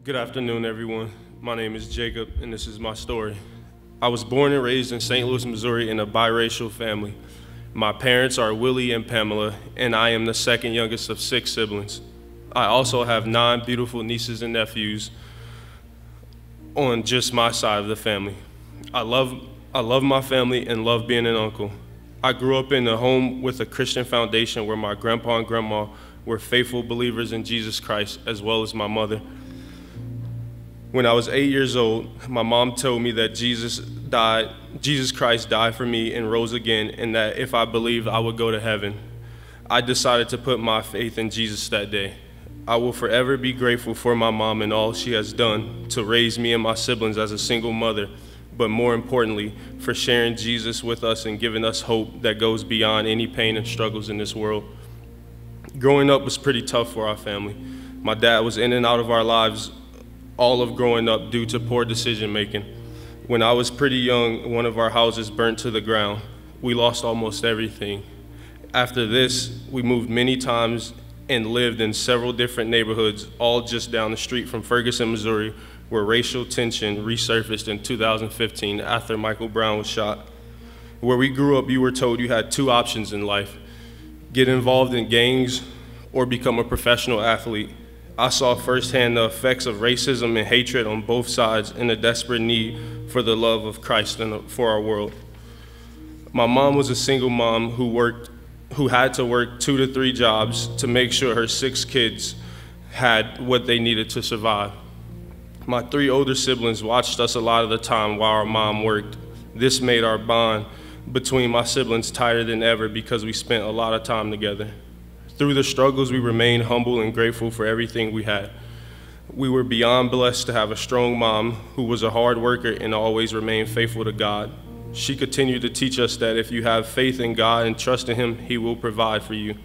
Good afternoon, everyone. My name is Jacob, and this is my story. I was born and raised in St. Louis, Missouri, in a biracial family. My parents are Willie and Pamela, and I am the second youngest of 6 siblings. I also have 9 beautiful nieces and nephews on just my side of the family. I love my family and love being an uncle. I grew up in a home with a Christian foundation where my grandpa and grandma were faithful believers in Jesus Christ, as well as my mother. When I was 8 years old, my mom told me that Jesus Christ died for me and rose again, and that if I believed, I would go to heaven. I decided to put my faith in Jesus that day. I will forever be grateful for my mom and all she has done to raise me and my siblings as a single mother, but more importantly, for sharing Jesus with us and giving us hope that goes beyond any pain and struggles in this world. Growing up was pretty tough for our family. My dad was in and out of our lives all of growing up due to poor decision making. When I was pretty young, one of our houses burnt to the ground. We lost almost everything. After this, we moved many times and lived in several different neighborhoods, all just down the street from Ferguson, Missouri, where racial tension resurfaced in 2015 after Michael Brown was shot. Where we grew up, you were told you had 2 options in life: get involved in gangs or become a professional athlete. I saw firsthand the effects of racism and hatred on both sides and a desperate need for the love of Christ and for our world. My mom was a single mom who had to work 2 to 3 jobs to make sure her 6 kids had what they needed to survive. My 3 older siblings watched us a lot of the time while our mom worked. This made our bond between my siblings tighter than ever because we spent a lot of time together. Through the struggles, we remained humble and grateful for everything we had. We were beyond blessed to have a strong mom who was a hard worker and always remained faithful to God. She continued to teach us that if you have faith in God and trust in Him, He will provide for you.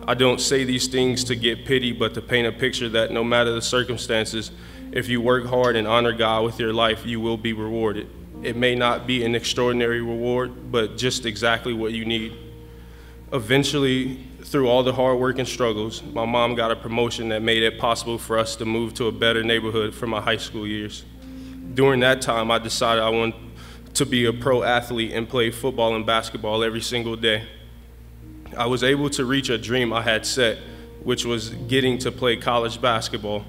I don't say these things to get pity, but to paint a picture that no matter the circumstances, if you work hard and honor God with your life, you will be rewarded. It may not be an extraordinary reward, but just exactly what you need. Eventually, through all the hard work and struggles, my mom got a promotion that made it possible for us to move to a better neighborhood for my high school years. During that time, I decided I wanted to be a pro athlete and play football and basketball every single day. I was able to reach a dream I had set, which was getting to play college basketball.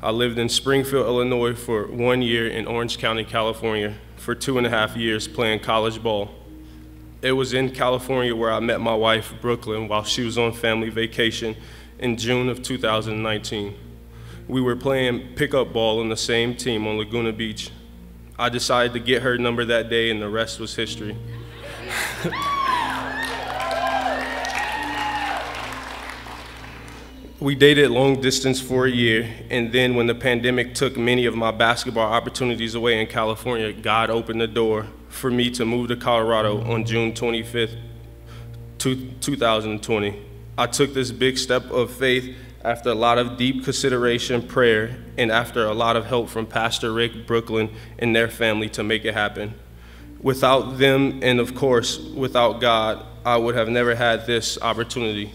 I lived in Springfield, Illinois for 1 year, in Orange County, California for 2.5 years playing college ball. It was in California where I met my wife, Brooklyn, while she was on family vacation in June of 2019. We were playing pickup ball on the same team on Laguna Beach. I decided to get her number that day, and the rest was history. We dated long distance for a year, and then when the pandemic took many of my basketball opportunities away in California, God opened the door for me to move to Colorado on June 25th, 2020. I took this big step of faith after a lot of deep consideration, prayer, and after a lot of help from Pastor Rick, Brooklyn, and their family to make it happen. Without them, and of course, without God, I would have never had this opportunity.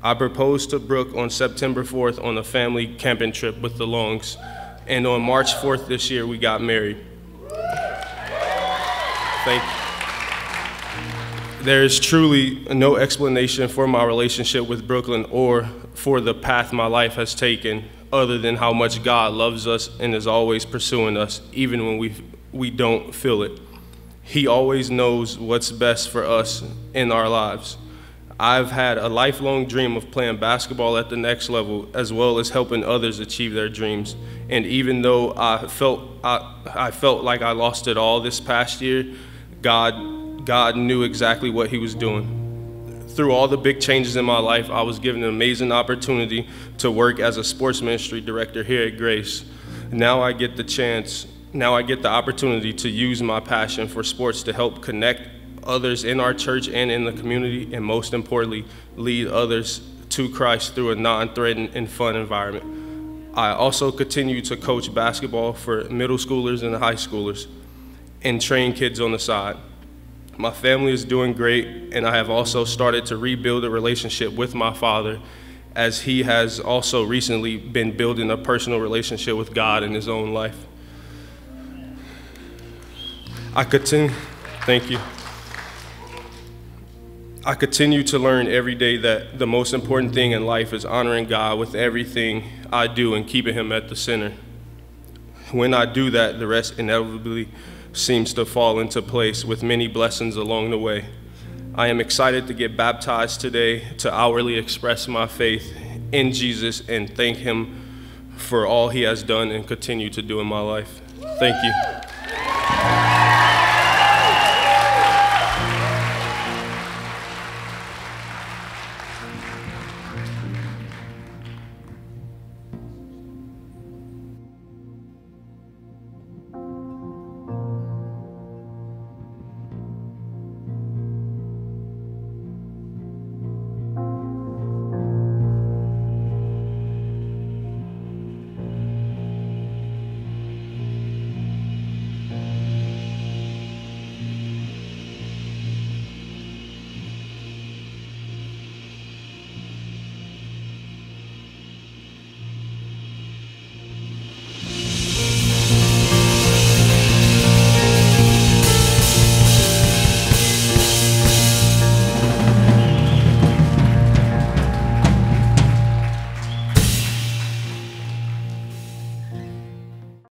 I proposed to Brooke on September 4th on a family camping trip with the Longs, and on March 4th this year, we got married. Thank you. There is truly no explanation for my relationship with Brooklyn or for the path my life has taken other than how much God loves us and is always pursuing us, even when we don't feel it. He always knows what's best for us in our lives. I've had a lifelong dream of playing basketball at the next level, as well as helping others achieve their dreams. And even though I felt like I lost it all this past year, God knew exactly what He was doing. Through all the big changes in my life, I was given an amazing opportunity to work as a sports ministry director here at Grace. Now I get the opportunity to use my passion for sports to help connect others in our church and in the community, and most importantly, lead others to Christ through a non-threatening and fun environment. I also continue to coach basketball for middle schoolers and high schoolers and train kids on the side. My family is doing great, and I have also started to rebuild a relationship with my father as he has also recently been building a personal relationship with God in his own life. Thank you. I continue to learn every day that the most important thing in life is honoring God with everything I do and keeping him at the center. When I do that, the rest inevitably seems to fall into place with many blessings along the way. I am excited to get baptized today to outwardly express my faith in Jesus and thank him for all he has done and continue to do in my life. Thank you.